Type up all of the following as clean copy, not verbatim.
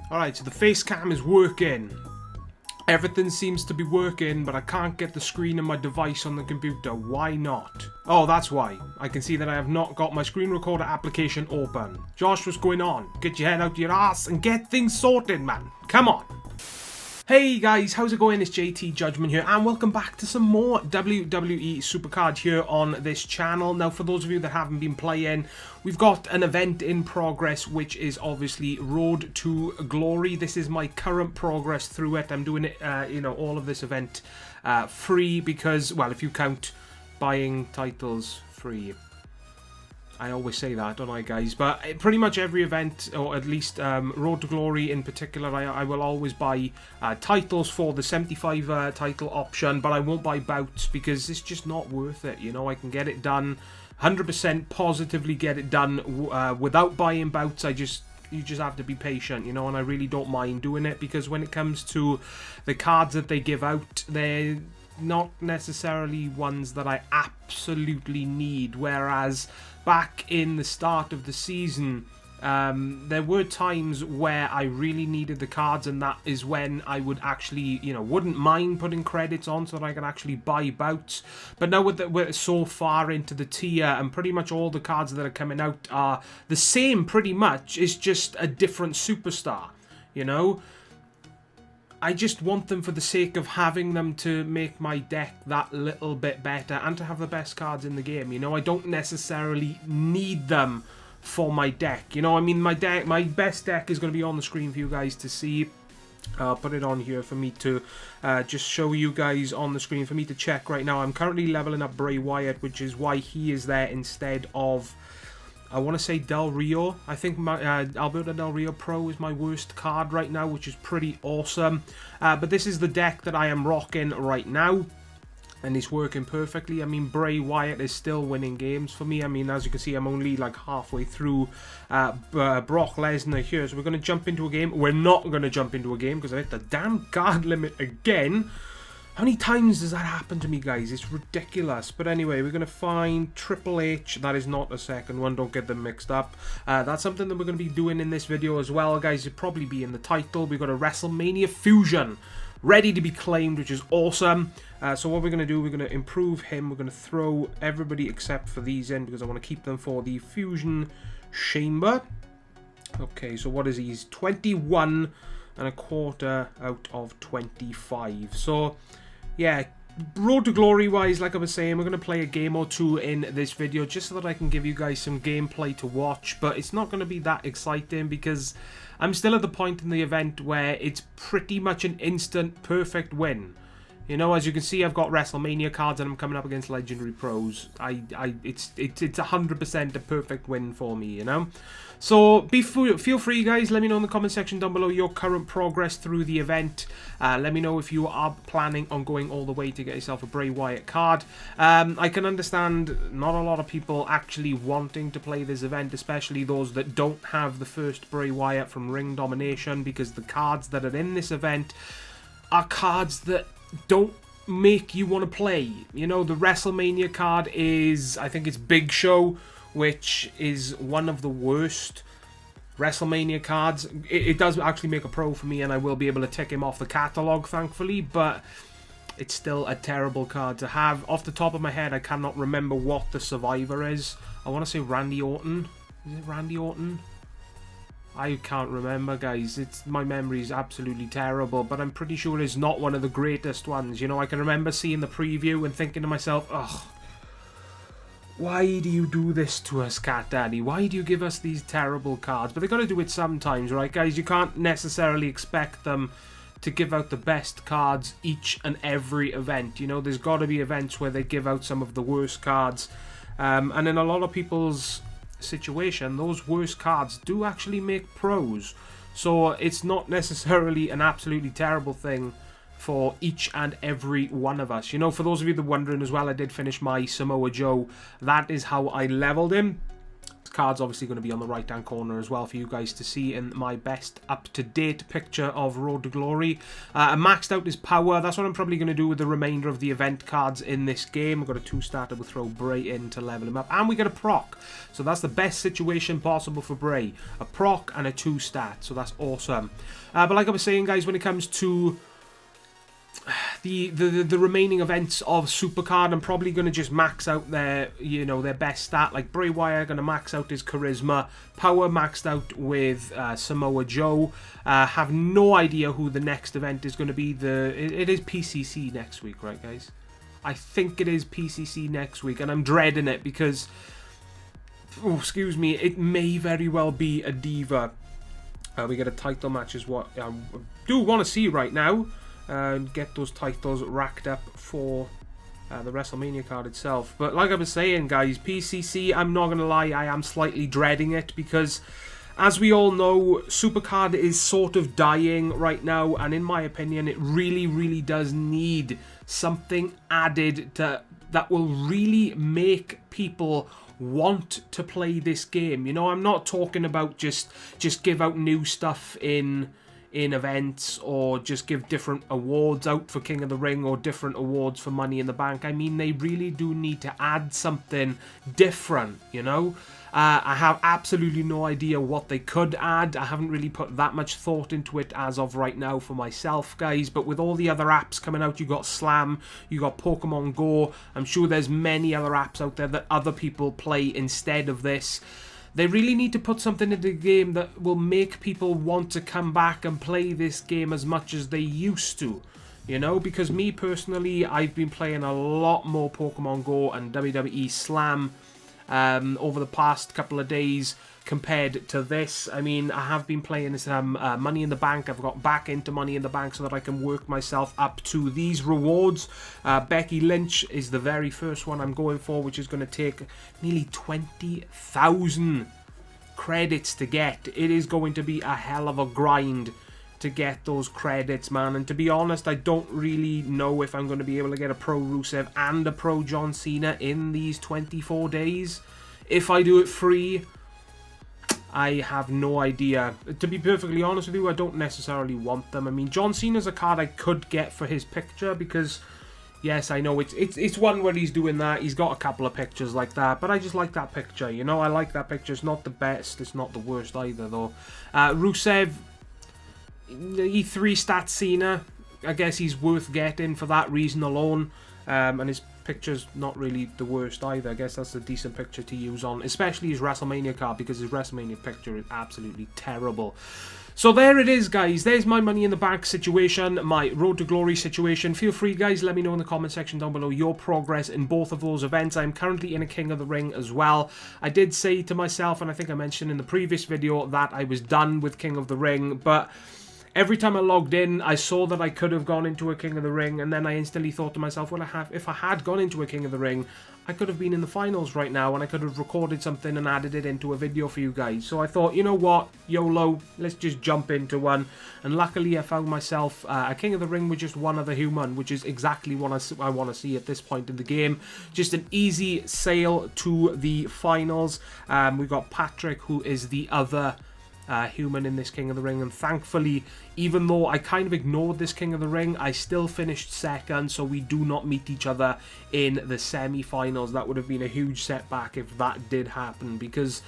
Alright, so the face cam is working. Everything seems to be working, but I can't get the screen of my device on the computer. Why not? Oh, that's why. I can see that I have not got my screen recorder application open. Josh, what's going on? Get your head out your ass and get things sorted, man. Come on. Hey guys, how's it going? It's JT Judgment here, and welcome back to some more WWE Supercard here on this channel. Now, for those of you that haven't been playing, we've got an event in progress, which is obviously Road to Glory. This is my current progress through it. I'm doing it, all of this event free because, well, if you count buying titles free. I always say that, don't I, guys? But pretty much every event, or at least Road to Glory in particular, I will always buy titles for the 75 title option, but I won't buy bouts because it's just not worth it. You know, I can get it done 100% positively, get it done without buying bouts. You just have to be patient, you know, and I really don't mind doing it because when it comes to the cards that they give out, they're not necessarily ones that I absolutely need, whereas back in the start of the season, there were times where I really needed the cards, and that is when I would actually, wouldn't mind putting credits on so that I could actually buy bouts. But now we're so far into the tier, and pretty much all the cards that are coming out are the same pretty much. It's just a different superstar, you know? I just want them for the sake of having them to make my deck that little bit better and to have the best cards in the game. You know, I don't necessarily need them for my deck. You know, I mean, my best deck is going to be on the screen for you guys to see. I'll put it on here for me to just show you guys on the screen for me to check right now. I'm currently leveling up Bray Wyatt, which is why he is there instead of, I want to say, Del Rio. I think Alberto Del Rio Pro is my worst card right now, which is pretty awesome. But this is the deck that I am rocking right now, and it's working perfectly. I mean, Bray Wyatt is still winning games for me. I mean, as you can see, I'm only like halfway through Brock Lesnar here. So we're going to jump into a game. We're not going to jump into a game because I hit the damn card limit again. How many times does that happen to me, guys? It's ridiculous. But anyway, we're going to find Triple H. That is not the second one. Don't get them mixed up. That's something that we're going to be doing in this video as well, guys. It'll probably be in the title. We've got a Wrestlemania Fusion ready to be claimed, which is awesome. So what we're going to do, we're going to improve him. We're going to throw everybody except for these in because I want to keep them for the Fusion Chamber. Okay, so what is he? He's 21 and a quarter out of 25. So yeah, Road to Glory wise, like I was saying, we're going to play a game or two in this video just so that I can give you guys some gameplay to watch, but it's not going to be that exciting because I'm still at the point in the event where it's pretty much an instant perfect win. You know, as you can see, I've got Wrestlemania cards and I'm coming up against Legendary Pros. It's 100% a perfect win for me, you know? So feel free, guys. Let me know in the comment section down below your current progress through the event. Let me know if you are planning on going all the way to get yourself a Bray Wyatt card. I can understand not a lot of people actually wanting to play this event, especially those that don't have the first Bray Wyatt from Ring Domination, because the cards that are in this event are cards that don't make you want to play. You know, the WrestleMania card is, I think it's Big Show, which is one of the worst WrestleMania cards. It does actually make a pro for me, and I will be able to tick him off the catalogue, thankfully, but it's still a terrible card to have. Off the top of my head, I cannot remember what the Survivor is. I want to say Randy Orton. Is it Randy Orton? I can't remember, guys. My memory is absolutely terrible, but I'm pretty sure it's not one of the greatest ones. You know, I can remember seeing the preview and thinking to myself, ugh, why do you do this to us, Cat Daddy? Why do you give us these terrible cards? But they got to do it sometimes, right, guys? You can't necessarily expect them to give out the best cards each and every event. You know, there's got to be events where they give out some of the worst cards. And in a lot of people's situation, those worst cards do actually make pros. So it's not necessarily an absolutely terrible thing for each and every one of us. You know, for those of you that are wondering as well, I did finish my Samoa Joe. That is how I leveled him. Supercard's obviously going to be on the right-hand corner as well for you guys to see in my best up-to-date picture of Road to Glory. I maxed out his power. That's what I'm probably going to do with the remainder of the event cards in this game. I've got a 2-star that will throw Bray in to level him up. And we get a proc. So that's the best situation possible for Bray. A proc and a 2-stat. So that's awesome. But like I was saying, guys, when it comes to the remaining events of Supercard, I'm probably going to just max out their, you know, their best stat. Like Bray Wyatt, going to max out his charisma. Power maxed out with Samoa Joe. Have no idea who the next event is going to be. It is PCC next week, right, guys? I think it is PCC next week, and I'm dreading it because, oh, excuse me, it may very well be a Diva. We get a title match is what I do want to see right now. Get those titles racked up for the Wrestlemania card itself. But like I was saying, guys, PCC, I'm not going to lie, I am slightly dreading it because, as we all know, Supercard is sort of dying right now, and in my opinion, it really, really does need something added that will really make people want to play this game. You know, I'm not talking about just give out new stuff in events, or just give different awards out for King of the Ring or different awards for Money in the Bank. I mean, they really do need to add something different, you know? I have absolutely no idea what they could add. I haven't really put that much thought into it as of right now for myself, guys. But with all the other apps coming out, you got Slam, you got Pokemon Go. I'm sure there's many other apps out there that other people play instead of this. They really need to put something into the game that will make people want to come back and play this game as much as they used to. You know, because me personally, I've been playing a lot more Pokemon Go and WWE Slam over the past couple of days compared to this. I mean, I have been playing some Money in the Bank. I've got back into Money in the Bank so that I can work myself up to these rewards. Becky Lynch is the very first one I'm going for, which is going to take nearly 20,000 credits to get. It is going to be a hell of a grind to get those credits, man. And to be honest, I don't really know if I'm going to be able to get a Pro Rusev and a Pro John Cena in these 24 days. If I do it free, I have no idea. To be perfectly honest with you, I don't necessarily want them. I mean, John Cena's a card I could get for his picture because, yes, I know it's one where he's doing that. He's got a couple of pictures like that, but I just like that picture, you know? I like that picture. It's not the best. It's not the worst either, though. Rusev, he 3-stat Cena. I guess he's worth getting for that reason alone. And his picture's not really the worst either. I guess that's a decent picture to use on, especially his WrestleMania card, because his WrestleMania picture is absolutely terrible. So there it is, guys. There's my Money in the Bank situation, my Road to Glory situation. Feel free, guys, let me know in the comment section down below your progress in both of those events. I'm currently in a King of the Ring as well. I did say to myself, and I think I mentioned in the previous video, that I was done with King of the Ring, but every time I logged in, I saw that I could have gone into a King of the Ring, and then I instantly thought to myself, well, if I had gone into a King of the Ring, I could have been in the finals right now, and I could have recorded something and added it into a video for you guys. So I thought, you know what, YOLO, let's just jump into one. And luckily, I found myself a King of the Ring with just one other human, which is exactly what I want to see at this point in the game. Just an easy sail to the finals. We've got Patrick, who is the other human in this King of the Ring, and thankfully, even though I kind of ignored this King of the Ring, I still finished second, so we do not meet each other in the semi-finals. That would have been a huge setback if that did happen, because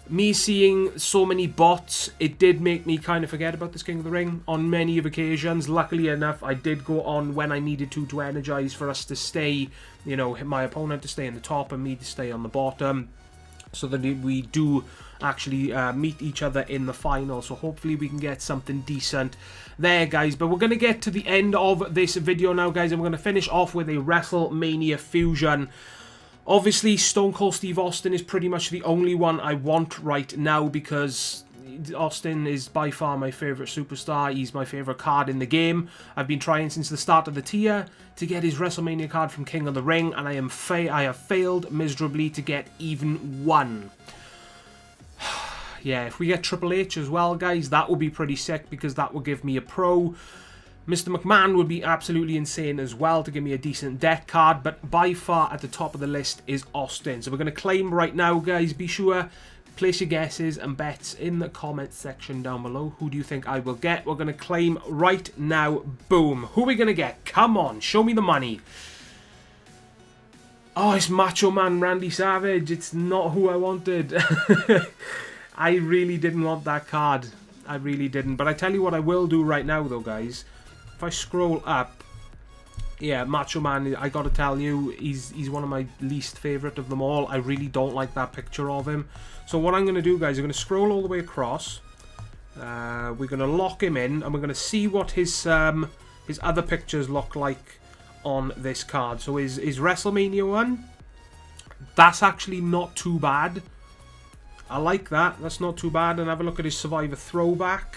me seeing so many bots, it did make me kind of forget about this King of the Ring on many of occasions. Luckily enough, I did go on when I needed to energize for us to stay, you know, my opponent to stay in the top and me to stay on the bottom, so that we do actually meet each other in the final. So hopefully we can get something decent there, guys. But we're going to get to the end of this video now, guys, and we're going to finish off with a WrestleMania fusion. Obviously, Stone Cold Steve Austin is pretty much the only one I want right now, because Austin is by far my favourite superstar. He's my favourite card in the game. I've been trying since the start of the tier to get his WrestleMania card from King of the Ring, and I have failed miserably to get even one. Yeah, if we get Triple H as well, guys, that would be pretty sick, because that will give me a pro. Mr. McMahon would be absolutely insane as well to give me a decent deck card, but by far at the top of the list is Austin. So we're going to claim right now, guys. Be sure Place your guesses and bets in the comment section down below. Who do you think I will get? We're going to claim right now. Boom. Who are we going to get? Come on, show me the money. Oh, it's Macho Man Randy Savage. It's not who I wanted. I really didn't want that card. I really didn't. But I tell you what I will do right now, though, guys. If I scroll up, yeah, Macho Man, I got to tell you, he's one of my least favourite of them all. I really don't like that picture of him. So what I'm going to do, guys, I'm going to scroll all the way across. We're going to lock him in, and we're going to see what his other pictures look like on this card. So his WrestleMania one, that's actually not too bad. I like that. That's not too bad. And have a look at his Survivor throwback.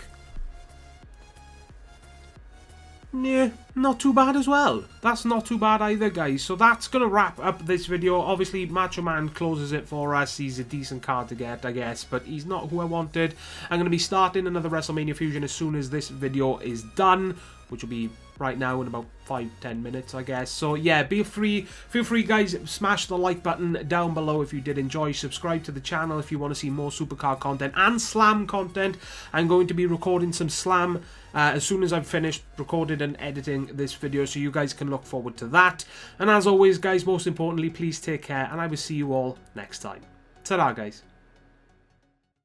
Yeah, not too bad as well. That's not too bad either, guys. So that's going to wrap up this video. Obviously, Macho Man closes it for us. He's a decent card to get, I guess, but he's not who I wanted. I'm going to be starting another WrestleMania Fusion as soon as this video is done, which will be right now in about 5-10 minutes, I guess. So yeah, feel free guys, smash the like button down below if you did enjoy. Subscribe to the channel if you want to see more Supercard content and Slam content. I'm going to be recording some Slam as soon as I've finished recording and editing this video, so you guys can look forward to that. And as always, guys, most importantly, please take care, and I will see you all next time. Ta-ra, guys.